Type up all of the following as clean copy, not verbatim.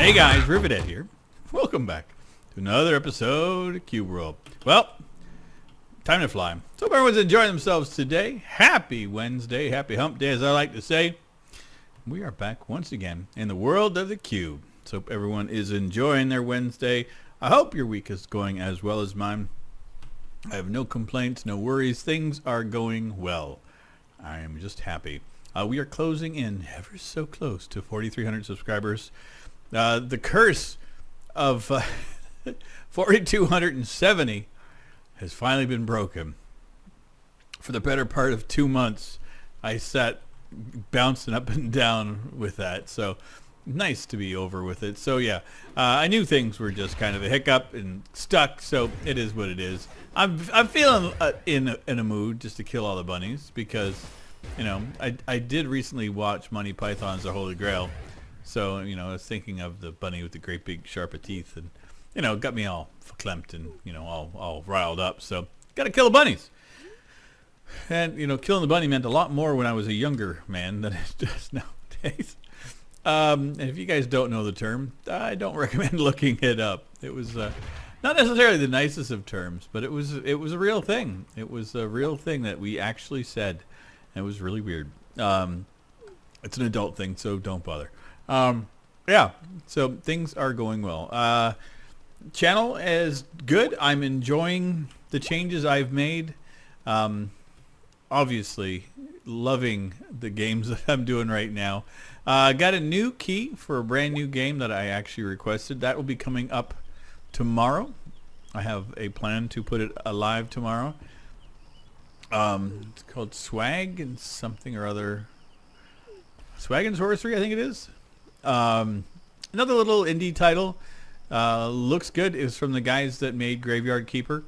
Hey guys, Rivet here. Welcome back to another episode of Cube World. Well, time to fly. So hope everyone's enjoying themselves today. Happy Wednesday, happy hump day as I like to say. We are back once again in the world of the Cube. So hope everyone is enjoying their Wednesday. I hope your week is going as well as mine. I have no complaints, no worries. Things are going well. I am just happy. We are closing in ever so close to 4,300 subscribers. The curse of 4,270 has finally been broken. For the better part of 2 months, I sat bouncing up and down with that. So nice to be over with it. So yeah, I knew things were just kind of a hiccup and stuck. So it is what it is. I'm feeling in a mood just to kill all the bunnies because, you know, I did recently watch Monty Python's The Holy Grail. So, you know, I was thinking of the bunny with the great big sharp teeth and, you know, it got me all verklempt and, you know, all riled up. So, got to kill the bunnies. And, you know, killing the bunny meant a lot more when I was a younger man than it does nowadays. And if you guys don't know the term, I don't recommend looking it up. It was not necessarily the nicest of terms, but it was a real thing. It was a real thing that we actually said. And it was really weird. It's an adult thing, so don't bother. Yeah, so things are going well. Channel is good. I'm enjoying the changes I've made. Obviously, loving the games that I'm doing right now. Got a new key for a brand new game that I actually requested. That will be coming up tomorrow. I have a plan to put it live tomorrow. It's called Swag and something or other. Swag and Sorcery, I think it is. Another little indie title. Looks good. It was from the guys that made Graveyard Keeper.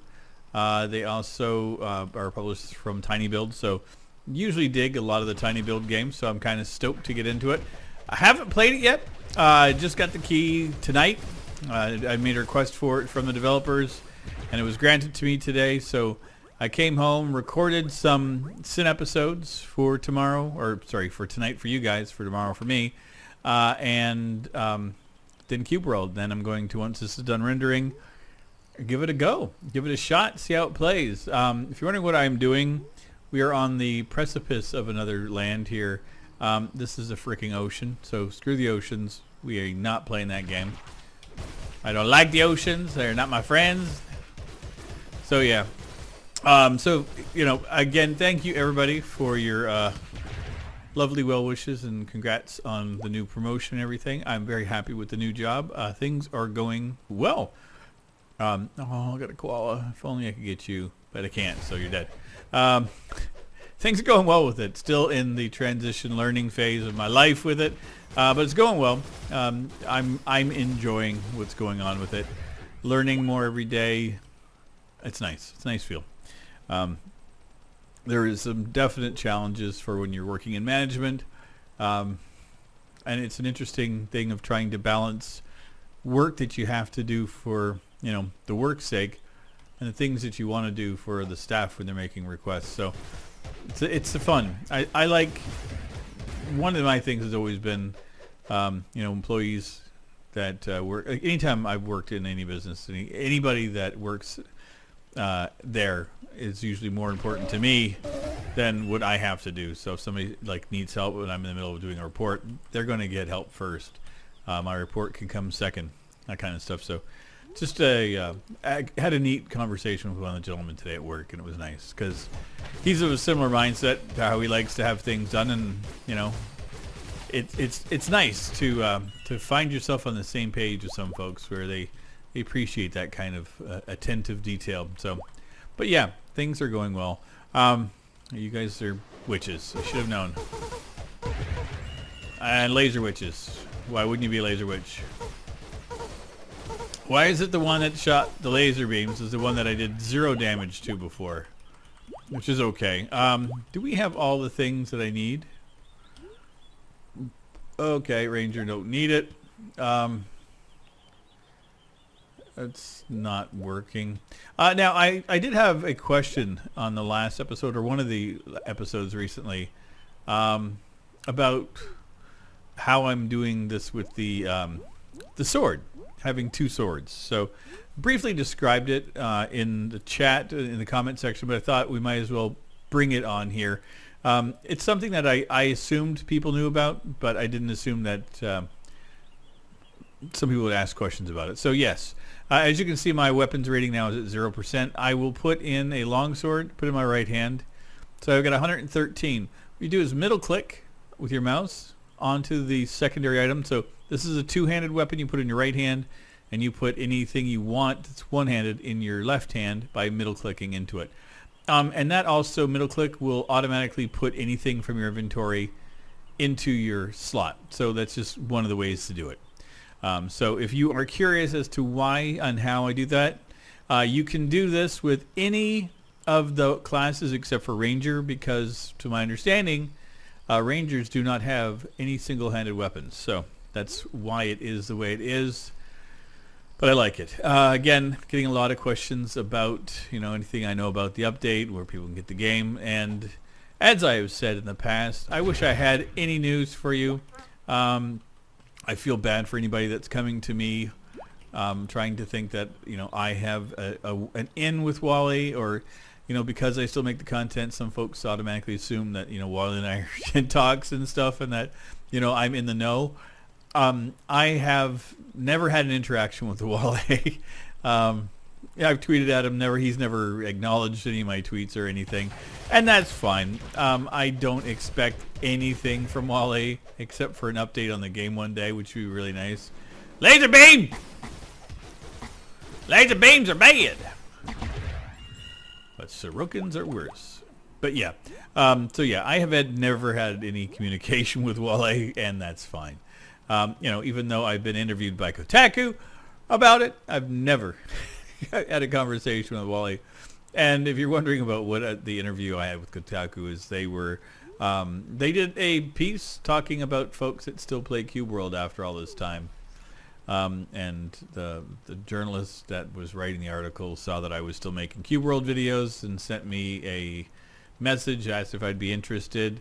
They also are published from Tiny Build, so usually dig a lot of the Tiny Build games, so I'm kind of stoked to get into it. I haven't played it yet. I just got the key tonight. I made a request for it from the developers, and it was granted to me today, so I came home, recorded some Sin episodes for tomorrow, or sorry, for tonight for you guys, for tomorrow for me. And then Cube World. Then I'm going to, once this is done rendering, give it a go. Give it a shot, see how it plays. If you're wondering what I'm doing, we are on the precipice of another land here. This is a freaking ocean, so screw the oceans. We are not playing that game. I don't like the oceans. They're not my friends. So yeah. So, you know, again, thank you everybody for your lovely well wishes and congrats on the new promotion and everything. I'm very happy with the new job. Things are going well. Oh, I got a koala. If only I could get you, but I can't, so you're dead. Things are going well with it. Still in the transition learning phase of my life with it, but it's going well. I'm enjoying what's going on with it. Learning more every day. It's nice. It's a nice feel. There is some definite challenges for when you're working in management, and it's an interesting thing of trying to balance work that you have to do for, you know, the work's sake and the things that you want to do for the staff when they're making requests. So it's the fun. I like, one of my things has always been, you know, employees that work. Anytime I've worked in any business, anybody that works there is usually more important to me than what I have to do. So if somebody like needs help when I'm in the middle of doing a report, they're going to get help first. My report can come second, that kind of stuff. So just I had a neat conversation with one of the gentlemen today at work, and it was nice because he's of a similar mindset to how he likes to have things done, and you know, it's nice to find yourself on the same page with some folks where they appreciate that kind of attentive detail. So, but yeah, things are going well. You guys are witches. I should have known. And laser witches. Why wouldn't you be a laser witch? Why is it the one that shot the laser beams is the one that I did 0 damage to before? Which is okay. Do we have all the things that I need? Okay, Ranger, don't need it. It's not working. Now, I did have a question on the last episode, or one of the episodes recently, about how I'm doing this with the the sword, having two swords. So briefly described it in the chat, in the comment section, but I thought we might as well bring it on here. It's something that I assumed people knew about, but I didn't assume that some people would ask questions about it. So yes, as you can see, my weapons rating now is at 0%. I will put in a longsword, put it in my right hand. So I've got 113. What you do is middle click with your mouse onto the secondary item. So this is a two-handed weapon you put in your right hand, and you put anything you want that's one-handed in your left hand by middle clicking into it. And that also, middle click will automatically put anything from your inventory into your slot. So that's just one of the ways to do it. So if you are curious as to why and how I do that, you can do this with any of the classes except for Ranger, because to my understanding, Rangers do not have any single-handed weapons. So that's why it is the way it is. But I like it. Again, getting a lot of questions about, anything I know about the update, where people can get the game. And as I have said in the past, I wish I had any news for you. I feel bad for anybody that's coming to me trying to think that, I have an in with Wally, or, because I still make the content, some folks automatically assume that, Wally and I are in talks and stuff, and that, I'm in the know. I have never had an interaction with Wally. I've tweeted at him. He's never acknowledged any of my tweets or anything, and that's fine. I don't expect anything from Wally except for an update on the game one day, which would be really nice. Laser beam! Laser beams are bad, but Sorokins are worse. But yeah, I have never had any communication with Wally, and that's fine. Even though I've been interviewed by Kotaku about it, I've never had a conversation with Wally. And if you're wondering about what the interview I had with Kotaku is, they did a piece talking about folks that still play Cube World after all this time. And the journalist that was writing the article saw that I was still making Cube World videos and sent me a message, asked if I'd be interested.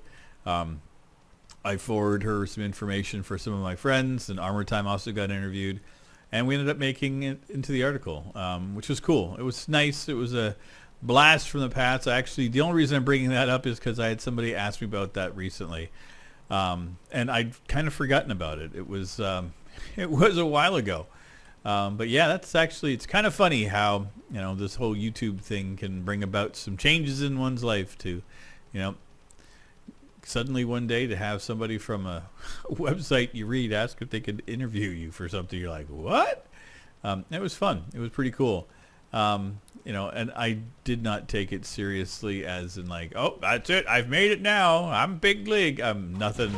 I forwarded her some information for some of my friends, and Armor Time also got interviewed, and we ended up making it into the article, which was cool. It was nice. It was a blast from the past. The only reason I'm bringing that up is because I had somebody ask me about that recently, and I'd kind of forgotten about it. It was a while ago, but yeah, it's kind of funny how this whole YouTube thing can bring about some changes in one's life to, suddenly one day to have somebody from a website you read ask if they could interview you for something. You're like, what? It was fun. It was pretty cool. And I did not take it seriously as in like, oh, that's it. I've made it now. I'm big league. I'm nothing.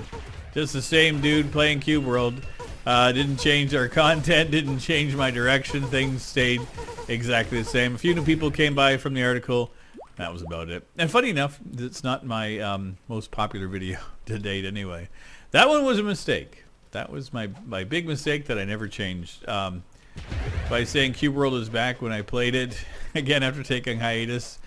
Just the same dude playing Cube World. Didn't change our content. Didn't change my direction. Things stayed exactly the same. A few new people came by from the article. That was about it. And funny enough, it's not my most popular video to date anyway. That one was a mistake. That was my big mistake that I never changed. By saying Cube World is back when I played it, again after taking hiatus,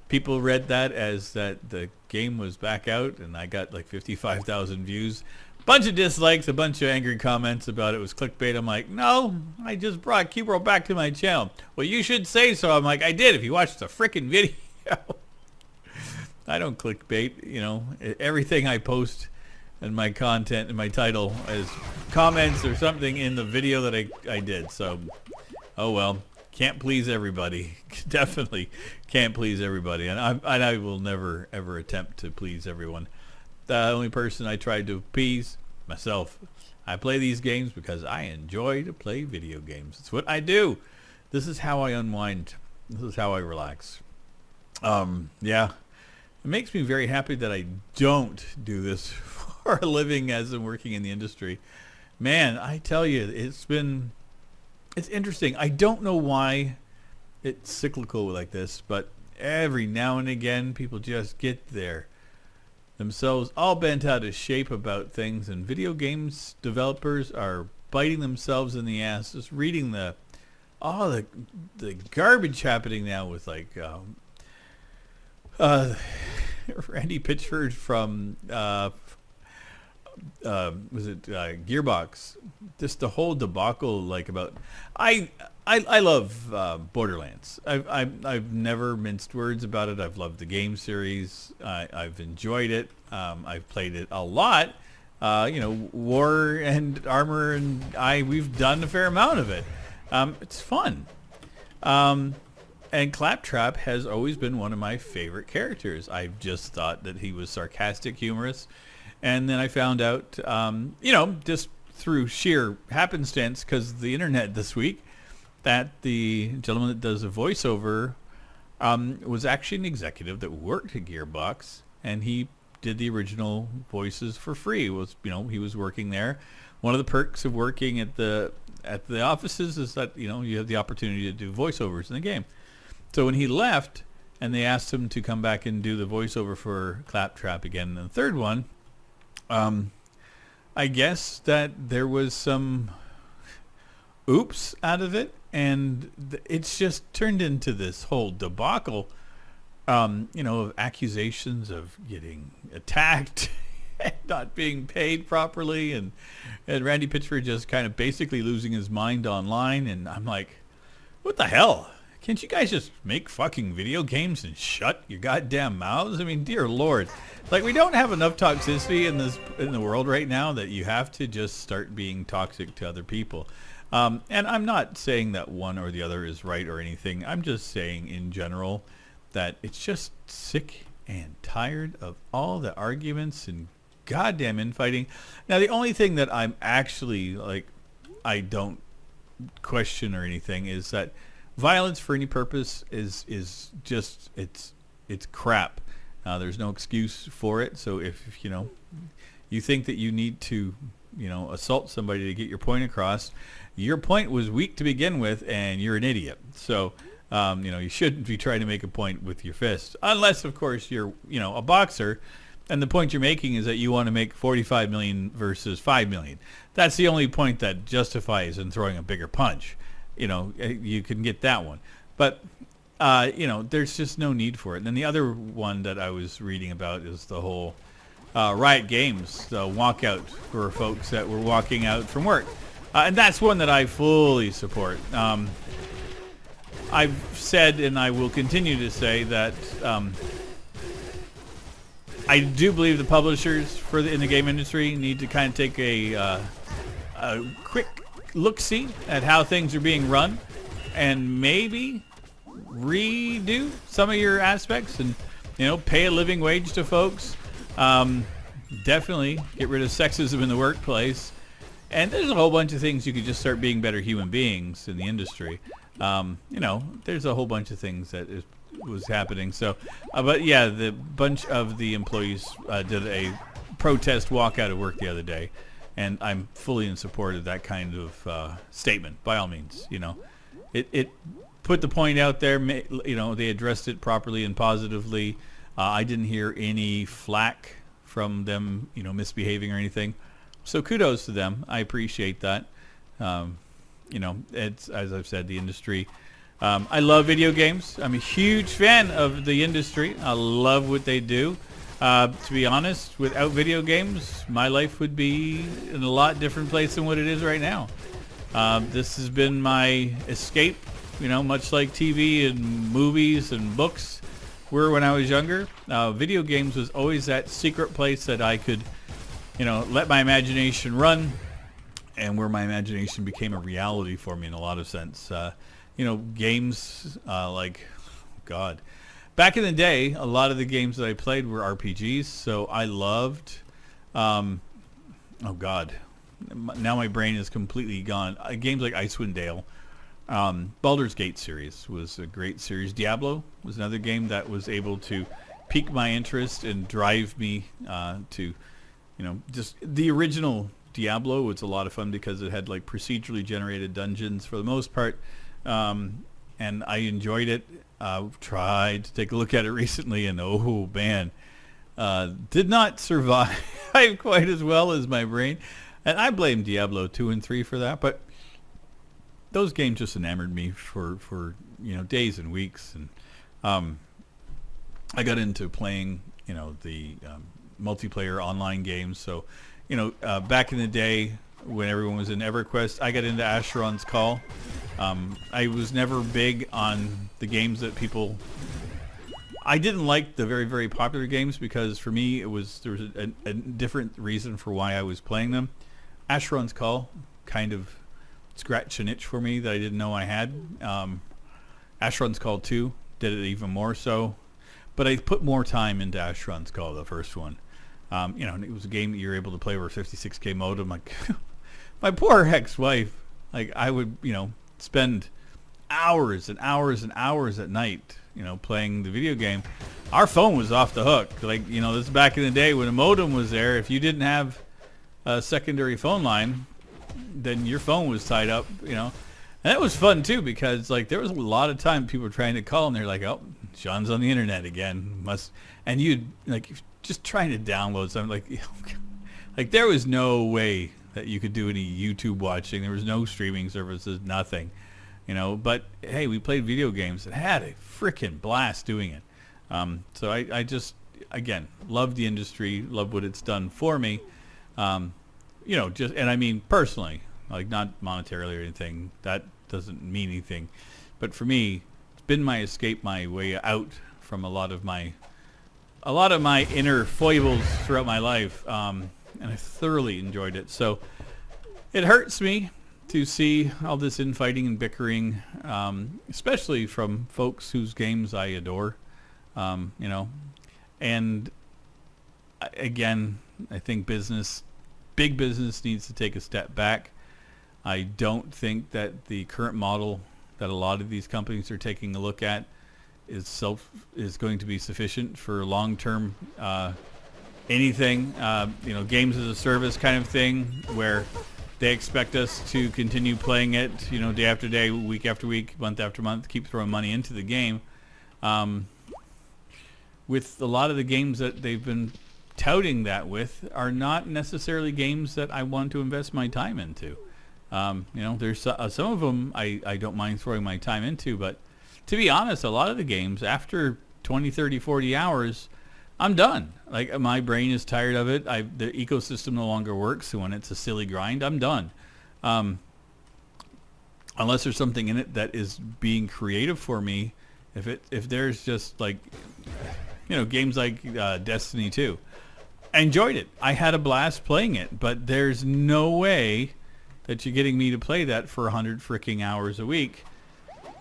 people read that as that the game was back out, and I got like 55,000 views. Bunch of dislikes, a bunch of angry comments about it was clickbait. I'm like, no, I just brought Cube World back to my channel. Well, you should say so. I'm like, I did if you watched the frickin' video. I don't clickbait, everything I post and my content and my title is comments or something in the video that I did. So, oh well, can't please everybody. Definitely can't please everybody. And I will never ever attempt to please everyone. The only person I tried to appease, myself. I play these games because I enjoy to play video games. It's what I do. This is how I unwind. This is how I relax. Yeah, it makes me very happy that I don't do this for a living as I'm working in the industry. Man, I tell you, it's interesting. I don't know why it's cyclical like this, but every now and again, people just get themselves all bent out of shape about things, and video games developers are biting themselves in the ass just reading the garbage happening now with like Randy Pitchford from was it Gearbox? Just the whole debacle, like about I love Borderlands. I've never minced words about it. I've loved the game series. I've enjoyed it. I've played it a lot. War and Armor and we've done a fair amount of it. It's fun. And Claptrap has always been one of my favorite characters. I've just thought that he was sarcastic, humorous. And then I found out, just through sheer happenstance, because of the internet this week, that the gentleman that does a voiceover was actually an executive that worked at Gearbox, and he did the original voices for free. He was working there. One of the perks of working at the offices is that you have the opportunity to do voiceovers in the game. So when he left, and they asked him to come back and do the voiceover for Claptrap again in the third one, I guess that there was some oops out of it, and it's just turned into this whole debacle, of accusations of getting attacked and not being paid properly, and Randy Pitchford just kind of basically losing his mind online. And I'm like, what the hell? Can't you guys just make fucking video games and shut your goddamn mouths? I mean, dear Lord. Like, we don't have enough toxicity in the world right now that you have to just start being toxic to other people. And I'm not saying that one or the other is right or anything. I'm just saying in general that it's just sick and tired of all the arguments and goddamn infighting. Now, the only thing that I'm actually, I don't question or anything is that violence for any purpose is just it's crap. There's no excuse for it. So if you think that you need to assault somebody to get your point across, your point was weak to begin with, and you're an idiot. So you shouldn't be trying to make a point with your fist, unless of course you're a boxer, and the point you're making is that you want to make 45 million versus 5 million. That's the only point that justifies in throwing a bigger punch. You can get that one. But, there's just no need for it. And then the other one that I was reading about is the whole Riot Games, the walkout for folks that were walking out from work. And that's one that I fully support. I've said, and I will continue to say, that I do believe the publishers in the game industry need to kind of take a quick look-see at how things are being run, and maybe redo some of your aspects, and pay a living wage to folks. Definitely get rid of sexism in the workplace, and there's a whole bunch of things you could just start being better human beings in the industry. There's a whole bunch of things that was happening. So, but yeah, the bunch of the employees did a protest walkout at work the other day. And I'm fully in support of that kind of statement, by all means. It put the point out there. They addressed it properly and positively. I didn't hear any flack from them, misbehaving or anything. So kudos to them. I appreciate that. It's, as I've said, the industry. I love video games. I'm a huge fan of the industry. I love what they do. To be honest, without video games, my life would be in a lot different place than what it is right now. This has been my escape, much like TV and movies and books were when I was younger. Video games was always that secret place that I could, let my imagination run, and where my imagination became a reality for me in a lot of sense. Games God. Back in the day, a lot of the games that I played were RPGs, so I loved, now my brain is completely gone. Games like Icewind Dale, Baldur's Gate series was a great series. Diablo was another game that was able to pique my interest and drive me to, just the original Diablo was a lot of fun because it had like procedurally generated dungeons for the most part, and I enjoyed it. Tried to take a look at it recently, and oh man, did not survive quite as well as my brain, and I blame Diablo 2 and 3 for that. But those games just enamored me for days and weeks, and I got into playing the multiplayer online games. So, back in the day when everyone was in EverQuest, I got into Asheron's Call. I was never big on the games that people... I didn't like the very, very popular games because for me there was a different reason for why I was playing them. Asheron's Call kind of scratched an itch for me that I didn't know I had. Asheron's Call 2 did it even more so. But I put more time into Asheron's Call, the first one. And it was a game that you were able to play over 56k modem. Like, my poor ex-wife, like I would, spend hours and hours and hours at night, playing the video game. Our phone was off the hook. Like, this is back in the day when a modem was there. If you didn't have a secondary phone line, then your phone was tied up, And that was fun too because like there was a lot of time people were trying to call and they're like, oh, Sean's on the internet again. And you'd like just trying to download something like there was no way that you could do any YouTube watching. There was no streaming services, nothing. But hey, we played video games and had a freaking blast doing it. So I just, again, love the industry, love what it's done for me. And I mean personally, like not monetarily or anything, that doesn't mean anything. But for me, it's been my escape, my way out from a lot of my inner foibles throughout my life. And I thoroughly enjoyed it. So it hurts me to see all this infighting and bickering, especially from folks whose games I adore, and again, I think big business needs to take a step back. I don't think that the current model that a lot of these companies are taking a look at is going to be sufficient for long-term anything, games as a service kind of thing where they expect us to continue playing it, day after day, week after week, month after month, keep throwing money into the game. With a lot of the games that they've been touting that with are not necessarily games that I want to invest my time into. There's some of them I don't mind throwing my time into, but to be honest, a lot of the games after 20, 30, 40 hours, I'm done. Like my brain is tired of it. The ecosystem no longer works. So when it's a silly grind, I'm done. Unless there's something in it that is being creative for me. If there's just like, games like Destiny 2, I enjoyed it. I had a blast playing it, but there's no way that you're getting me to play that for 100 freaking hours a week.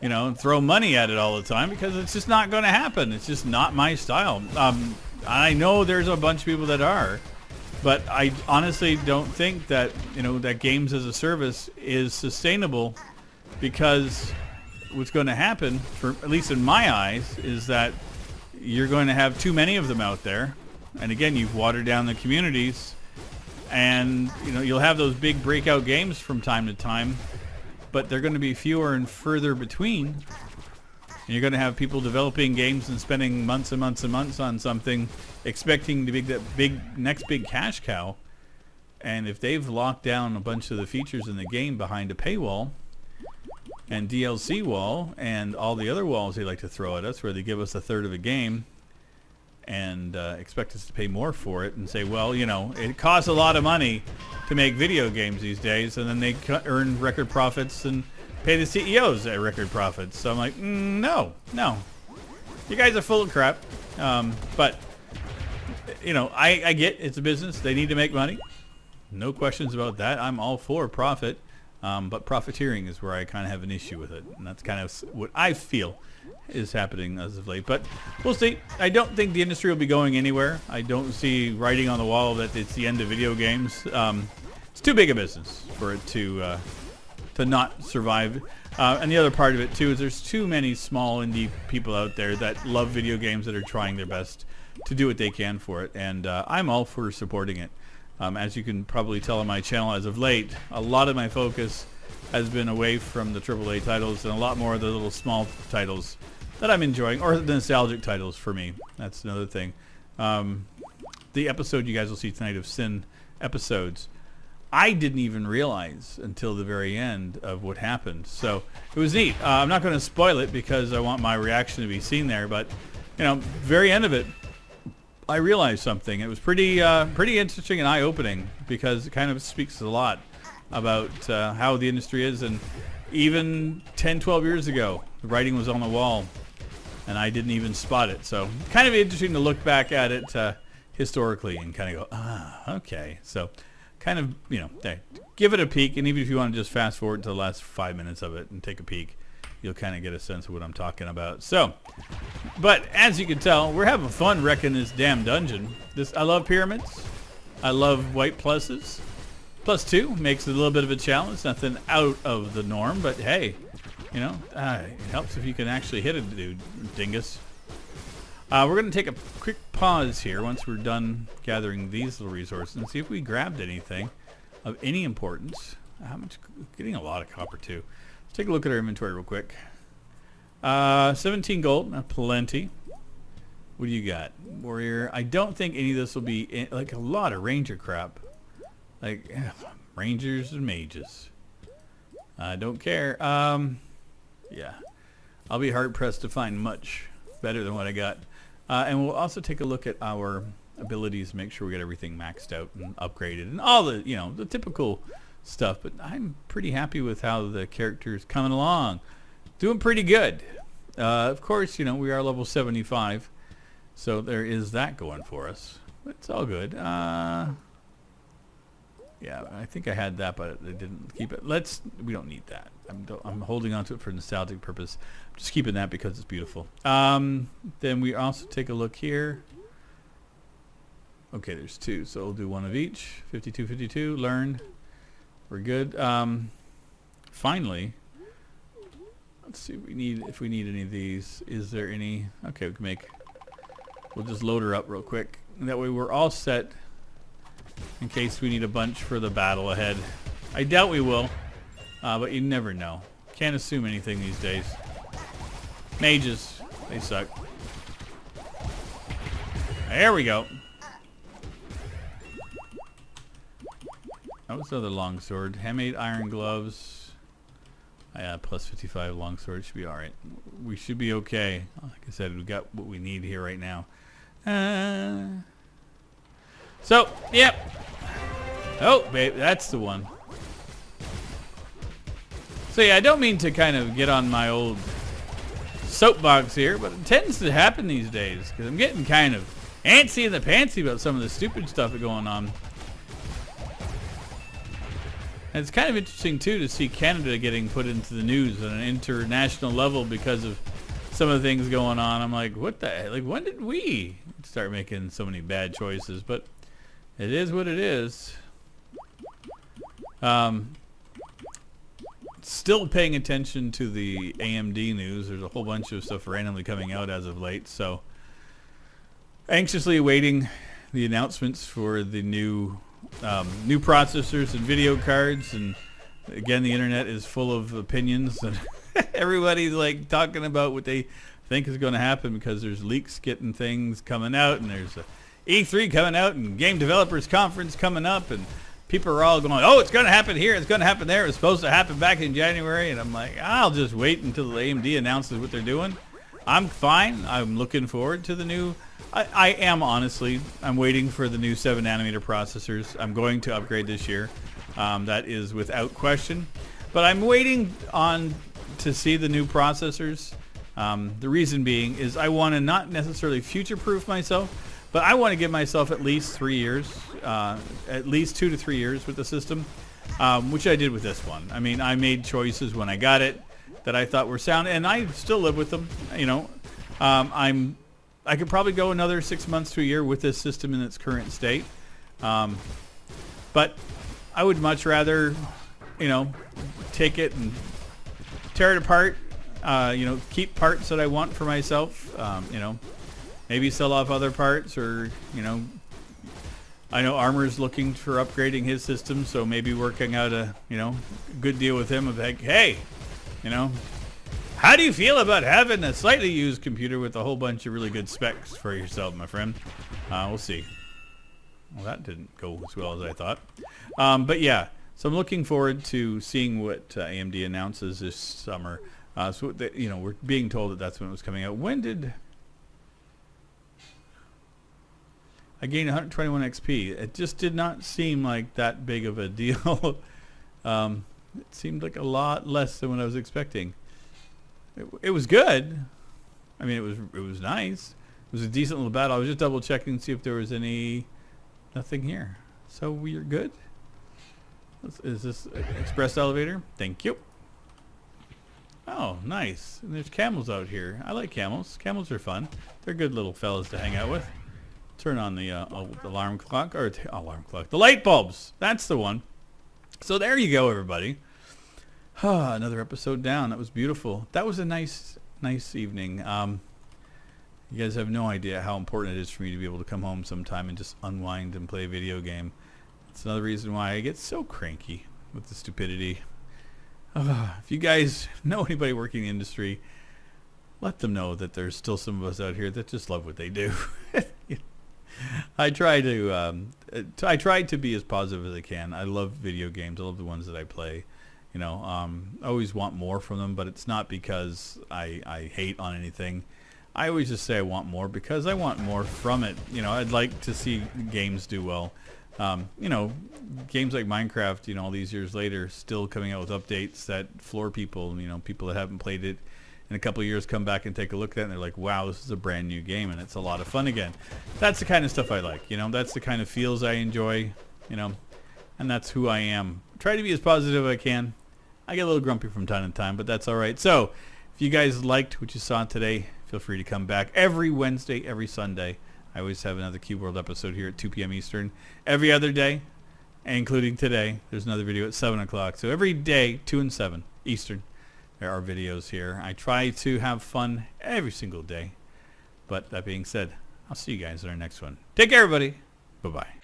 And throw money at it all the time because it's just not going to happen. It's just not my style. I know there's a bunch of people that are, but I honestly don't think that, that games as a service is sustainable because what's going to happen, for at least in my eyes, is that you're going to have too many of them out there. And again, you've watered down the communities and, you'll have those big breakout games from time to time, but they're going to be fewer and further between. And you're going to have people developing games and spending months and months and months on something, expecting to be that next big cash cow. And if they've locked down a bunch of the features in the game behind a paywall and DLC wall and all the other walls they like to throw at us, where they give us a third of a game and expect us to pay more for it and say, well, it costs a lot of money to make video games these days, and then they earn record profits and pay the CEOs at record profits. So I'm like, no, you guys are full of crap. But I get it's a business. They need to make money. No questions about that. I'm all for profit. But profiteering is where I kind of have an issue with it. And that's kind of what I feel is happening as of late. But we'll see. I don't think the industry will be going anywhere. I don't see writing on the wall that it's the end of video games. It's too big a business for it to not survive. And the other part of it, too, is there's too many small indie people out there that love video games that are trying their best to do what they can for it. And I'm all for supporting it. As you can probably tell on my channel as of late, a lot of my focus has been away from the AAA titles and a lot more of the little small titles that I'm enjoying, or the nostalgic titles for me. That's another thing. The episode you guys will see tonight of Sin episodes, I didn't even realize until the very end of what happened. So it was neat. I'm not going to spoil it because I want my reaction to be seen there, but very end of it, I realized something. It was pretty interesting and eye-opening because it kind of speaks a lot about how the industry is. And even 10, 12 years ago, the writing was on the wall, and I didn't even spot it. So kind of interesting to look back at it historically and kind of go, okay. So kind of, give it a peek. And even if you want to just fast forward to the last 5 minutes of it and take a peek, you'll kind of get a sense of what I'm talking about. So, but as you can tell, we're having fun wrecking this damn dungeon. I love pyramids. I love white pluses. +2 makes it a little bit of a challenge. Nothing out of the norm, but hey, it helps if you can actually hit a dude, dingus. We're going to take a quick pause here once we're done gathering these little resources and see if we grabbed anything of any importance. How much? Getting a lot of copper too. Let's take a look at our inventory real quick. 17 gold, plenty. What do you got? Warrior. I don't think any of this will be like a lot of ranger crap. Like rangers and mages. I don't care. Yeah. I'll be hard pressed to find much better than what I got. And we'll also take a look at our abilities, make sure we get everything maxed out and upgraded and all the, the typical stuff. But I'm pretty happy with how the character's coming along. Doing pretty good. Of course, we are level 75. So there is that going for us. But it's all good. Yeah, I think I had that, but I didn't keep it. We don't need that. I'm holding on to it for nostalgic purpose. I'm just keeping that because it's beautiful. Then we also take a look here. Okay, there's 2, so we'll do one of each. 52, 52, learn. We're good. Finally, let's see if we need any of these. Is there any? Okay, we'll just load her up real quick. And that way we're all set in case we need a bunch for the battle ahead. I doubt we will, but you never know. Can't assume anything these days. Mages, they suck. There we go. That was another longsword. Handmade iron gloves. Yeah, plus 55 longsword should be alright. We should be okay. Like I said, we got what we need here right now. So, yep. Oh, babe, that's the one. So yeah, I don't mean to kind of get on my old soapbox here, but it tends to happen these days because I'm getting kind of antsy in the pantsy about some of the stupid stuff that's going on. And it's kind of interesting too to see Canada getting put into the news on an international level because of some of the things going on. I'm like, what the heck? Like, when did we start making so many bad choices? But it is what it is. Still paying attention to the AMD news. There's a whole bunch of stuff randomly coming out as of late. So anxiously awaiting the announcements for the new processors and video cards. And again, the internet is full of opinions. And everybody's like talking about what they think is going to happen because there's leaks getting things coming out. And there's a E3 coming out and Game Developers Conference coming up. And people are all going, oh, it's going to happen here, it's going to happen there. It was supposed to happen back in January. And I'm like, I'll just wait until AMD announces what they're doing. I'm fine. I'm looking forward to the new. I am, honestly. I'm waiting for the new 7nm processors. I'm going to upgrade this year. That is without question. But I'm waiting on to see the new processors. The reason being is I want to not necessarily future-proof myself, but I want to give myself at least 3 years, at least 2 to 3 years with the system, which I did with this one. I mean, I made choices when I got it that I thought were sound, and I still live with them. I could probably go another 6 months to a year with this system in its current state, but I would much rather, take it and tear it apart. Keep parts that I want for myself. Maybe sell off other parts, or I know Armor's looking for upgrading his system, so maybe working out a good deal with him of like, hey, how do you feel about having a slightly used computer with a whole bunch of really good specs for yourself, my friend? We'll see. Well, that didn't go as well as I thought. But yeah, so I'm looking forward to seeing what AMD announces this summer. We're being told that that's when it was coming out. When did... I gained 121 XP. It just did not seem like that big of a deal. It seemed like a lot less than what I was expecting. It was good. I mean, it was nice. It was a decent little battle. I was just double checking to see if there was nothing here. So we are good. Is this express elevator? Thank you. Oh, nice. And there's camels out here. I like camels. Camels are fun. They're good little fellas to hang out with. Turn on the alarm clock, or the light bulbs. That's the one. So there you go, everybody. Another episode down. That was beautiful. That was a nice evening. You guys have no idea how important it is for me to be able to come home sometime and just unwind and play a video game. It's another reason why I get so cranky with the stupidity. If you guys know anybody working in the industry, let them know that there's still some of us out here that just love what they do. I try to be as positive as I can. I love video games. I love the ones that I play. You know, I always want more from them, but it's not because I hate on anything. I always just say I want more because I want more from it. You know, I'd like to see games do well. You know, games like Minecraft, you know, all these years later, still coming out with updates that floor people, you know, people that haven't played it in a couple of years come back and take a look at it and they're like, wow, this is a brand new game and it's a lot of fun again. That's the kind of stuff I like, you know, that's the kind of feels I enjoy, you know, and that's who I am. Try to be as positive as I can. I get a little grumpy from time to time, but that's all right. So if you guys liked what you saw today, feel free to come back every Wednesday, every Sunday. I always have another Cube World episode here at 2 p.m. Eastern. Every other day, including today, there's another video at 7 o'clock. So every day, 2 and 7 Eastern, there are videos here. I try to have fun every single day. But that being said, I'll see you guys in our next one. Take care, everybody. Bye-bye.